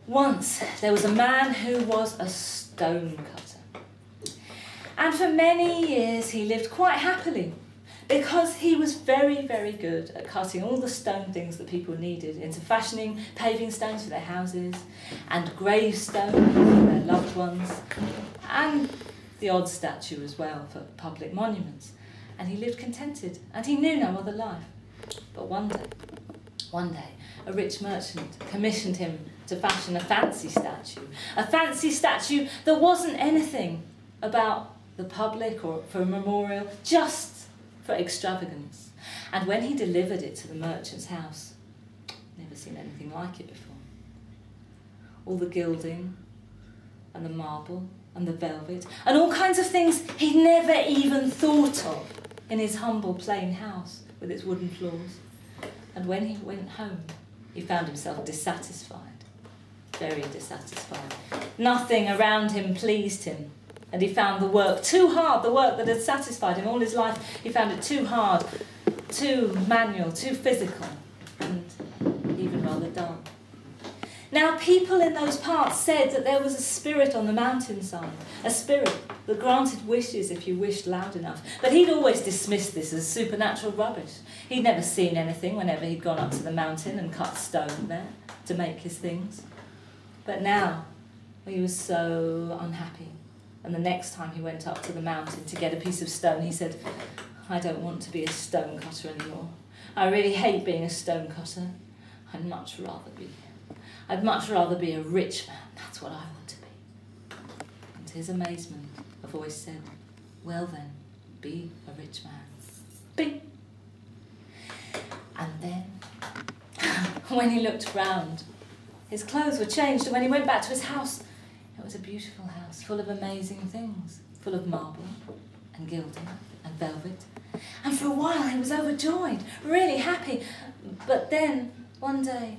Once there was a man who was a stone cutter, and for many years he lived quite happily because he was very, very good at cutting all the stone things that people needed into fashioning paving stones for their houses and gravestones for their loved ones and the odd statue as well for public monuments. And he lived contented and he knew no other life. But one day, a rich merchant commissioned him to fashion a fancy statue that wasn't anything about the public or for a memorial, just for extravagance. And when he delivered it to the merchant's house, never seen anything like it before. All the gilding and the marble and the velvet and all kinds of things he'd never even thought of in his humble plain house with its wooden floors. And when he went home, he found himself dissatisfied, very dissatisfied. Nothing around him pleased him, and he found the work too hard, the work that had satisfied him all his life. He found it too hard, too manual, too physical, and even rather dull. Now, people in those parts said that there was a spirit on the mountainside, a spirit that granted wishes if you wished loud enough. But he'd always dismissed this as supernatural rubbish. He'd never seen anything whenever he'd gone up to the mountain and cut stone there to make his things. But now, he was so unhappy. And the next time he went up to the mountain to get a piece of stone, he said, "I don't want to be a stone cutter anymore. I really hate being a stone cutter. I'd much rather be a rich man. That's what I want to be." And to his amazement, a voice said, "Well then, be a rich man." Bing! And then, when he looked round, his clothes were changed, and when he went back to his house, it was a beautiful house full of amazing things, full of marble and gilding and velvet. And for a while he was overjoyed, really happy. But then, one day,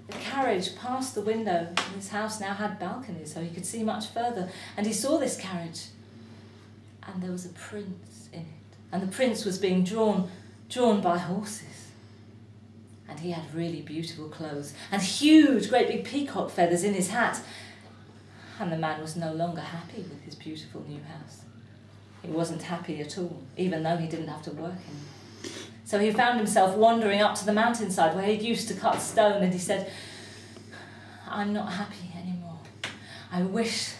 the carriage passed the window, and his house now had balconies, so he could see much further. And he saw this carriage, and there was a prince in it. And the prince was being drawn by horses. And he had really beautiful clothes, and huge, great big peacock feathers in his hat. And the man was no longer happy with his beautiful new house. He wasn't happy at all, even though he didn't have to work in it. So he found himself wandering up to the mountainside where he used to cut stone, and he said, "I'm not happy anymore. I wish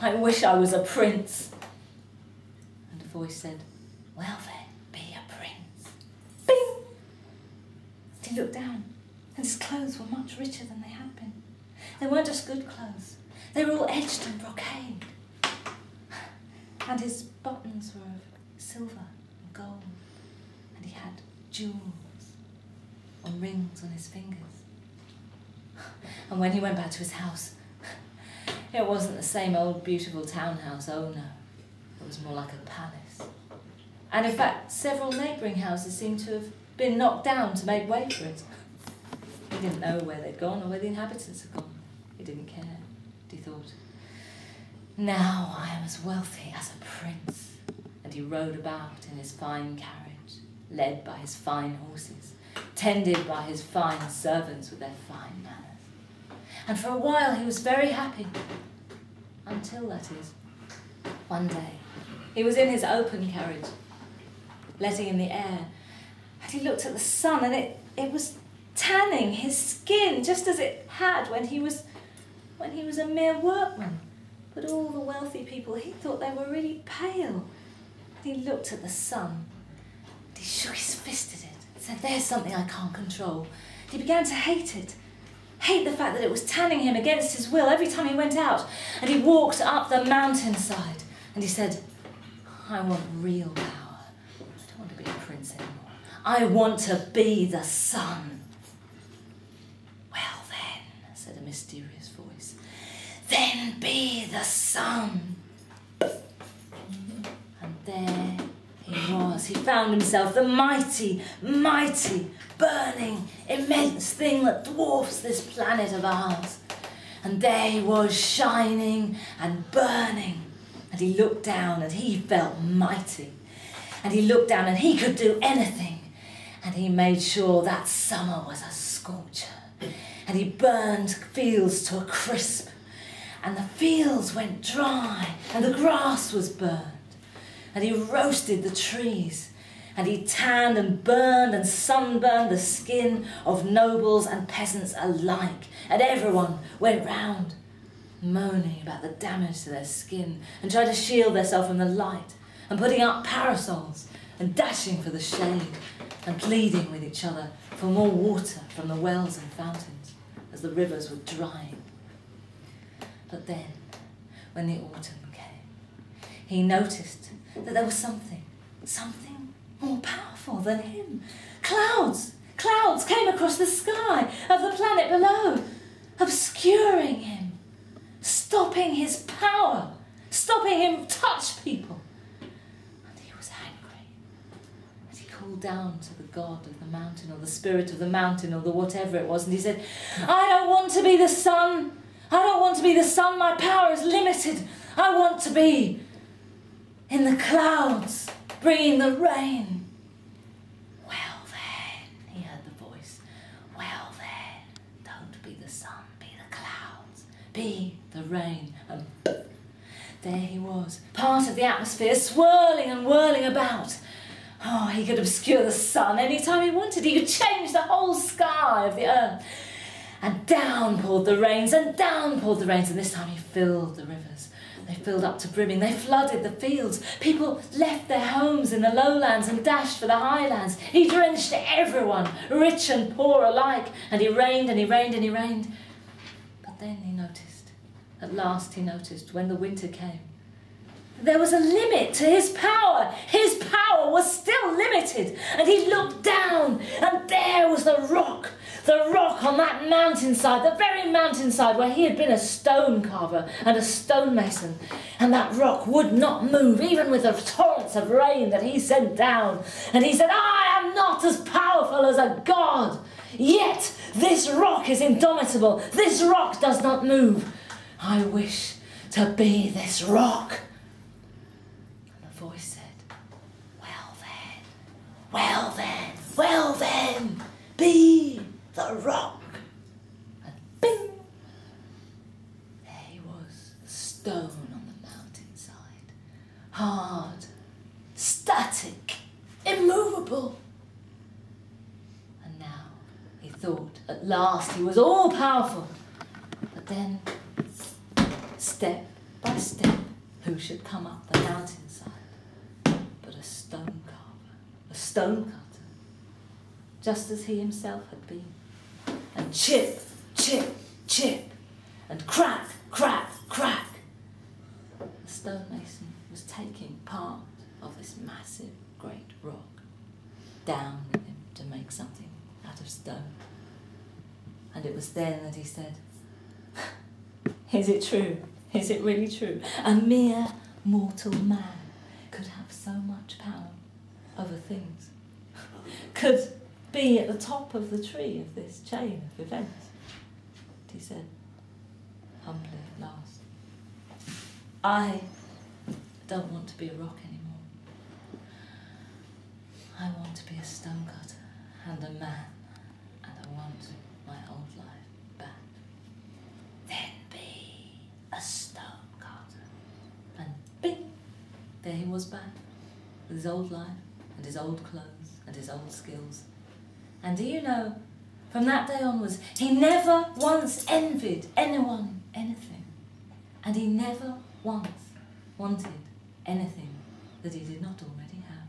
I was a prince." And a voice said, "Well then, be a prince." Bing! And he looked down, and his clothes were much richer than they had been. They weren't just good clothes. They were all edged in brocade. And his buttons were of silver and gold. And he had jewels on rings on his fingers. And when he went back to his house, it wasn't the same old beautiful townhouse, oh no. It was more like a palace. And in fact, several neighbouring houses seemed to have been knocked down to make way for it. He didn't know where they'd gone or where the inhabitants had gone. He didn't care. He thought, "Now I am as wealthy as a prince." And he rode about in his fine carriage, led by his fine horses, tended by his fine servants with their fine manners. And for a while he was very happy, until, that is, one day he was in his open carriage, letting in the air, and he looked at the sun, and it was tanning his skin just as it had when he was a mere workman. But all the wealthy people, he thought they were really pale. He looked at the sun, and he shook his fist at it, and said, "There's something I can't control." He began to hate it, hate the fact that it was tanning him against his will every time he went out. And he walked up the mountainside, and he said, "I want real power. I don't want to be a prince anymore. I want to be the sun." "Well then," said a mysterious voice, "then be the sun." And there he was. He found himself the mighty, mighty, burning, immense thing that dwarfs this planet of ours. And there he was, shining and burning. And he looked down and he felt mighty. And he looked down and he could do anything. And he made sure that summer was a scorcher. and he burned fields to a crisp, and the fields went dry, and the grass was burned, and he roasted the trees, and he tanned and burned and sunburned the skin of nobles and peasants alike, and everyone went round moaning about the damage to their skin, and tried to shield themselves from the light, and putting up parasols, and dashing for the shade, and pleading with each other for more water from the wells and fountains as the rivers were drying. But then, when the autumn came, he noticed that there was something more powerful than him. Clouds came across the sky of the planet below, obscuring him, stopping his power, stopping him touch people. And he was angry. And he called down to the god of the mountain, or the spirit of the mountain, or the whatever it was, and he said, I don't want to be the sun. I don't want to be the sun. My power is limited. I want to be in the clouds, bringing the rain. Well then, he heard the voice. Well then, don't be the sun, be the clouds, be the rain. And there he was, part of the atmosphere, swirling and whirling about. Oh, he could obscure the sun any time he wanted. He could change the whole sky of the earth. And down poured the rains, and down poured the rains, and this time he filled the rivers. They filled up to brimming, they flooded the fields. People left their homes in the lowlands and dashed for the highlands. He drenched everyone, rich and poor alike, and he rained and he rained and he rained. But then he noticed, at last he noticed, when the winter came, there was a limit to his power. His power was still limited. And he looked down, and there was the rock on that mountainside, the very mountainside where he had been a stone carver and a stonemason. And that rock would not move, even with the torrents of rain that he sent down. And he said, I am not as powerful as a god, yet this rock is indomitable. This rock does not move. I wish to be this rock. Voice said, well then, be the rock. And bing! There he was, the stone on the mountainside, hard, static, immovable. And now he thought at last he was all powerful. But then, step by step, who should come up the mountainside but a stone carver, a stone cutter, just as he himself had been. And chip, chip, chip, and crack, crack, crack. The stonemason was taking part of this massive, great rock down with him to make something out of stone. And it was then that he said, is it true? Is it really true? A mere mortal man could have so much power over things, could be at the top of the tree of this chain of events. He said, humbly at last, I don't want to be a rock anymore. I want to be a stone cutter and a man, and I want my old life back. Then be a stone cutter. And bing! There he was back, with his old life, and his old clothes, and his old skills. And do you know, from that day onwards, he never once envied anyone anything. And he never once wanted anything that he did not already have.